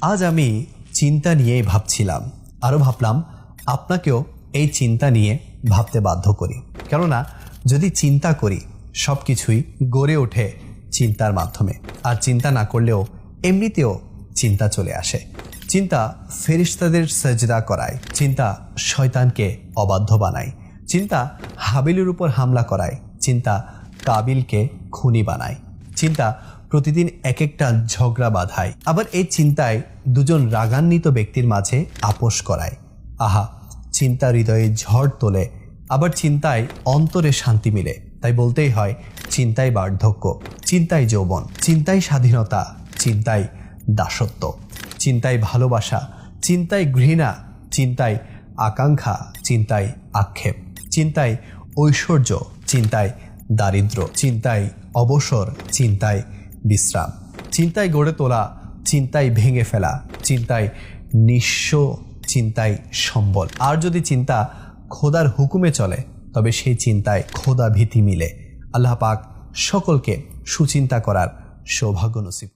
আজ আমি চিন্তা নিয়েই ভাবছিলাম, আরও ভাবলাম আপনাকেও এই চিন্তা নিয়ে ভাবতে বাধ্য করি। কেননা যদি চিন্তা করি সব কিছুই গড়ে ওঠে চিন্তার মাধ্যমে, আর চিন্তা না করলেও এমনিতেও চিন্তা চলে আসে। চিন্তা ফেরেশতাদের সাজদা করায়, চিন্তা শয়তানকে অবাধ্য বানায়, চিন্তা হাবিলের উপর হামলা করায়, চিন্তা কাবিলকে খুনি বানায়, চিন্তা প্রতিদিন এক একটা ঝগড়া বাঁধায়, আবার এই চিন্তায় দুজন রাগান্বিত ব্যক্তির মাঝে আপোষ করায়। আহা, চিন্তা হৃদয়ে ঝড় তোলে, আবার চিন্তায় অন্তরে শান্তি মিলে। তাই বলতেই হয়, চিন্তাই বার্ধক্য, চিন্তাই যৌবন, চিন্তাই স্বাধীনতা, চিন্তাই দাসত্ব, চিন্তাই ভালোবাসা, চিন্তাই ঘৃণা, চিন্তাই আকাঙ্ক্ষা, চিন্তাই আক্ষেপ, চিন্তাই ঐশ্বর্য, চিন্তায় দারিদ্র, চিন্তায় অবসর, চিন্তায় বিশ্রাম, চিন্তায় গড়ে তোলা, চিন্তায় ভেঙে ফেলা, চিন্তায় নিঃস্ব, চিন্তায় সম্বল। আর যদি চিন্তা খোদার হুকুমে চলে তবে সেই চিন্তায় খোদা ভীতি মিলে। আল্লাহ পাক সকলকে সুচিন্তা করার সৌভাগ্য নসিব।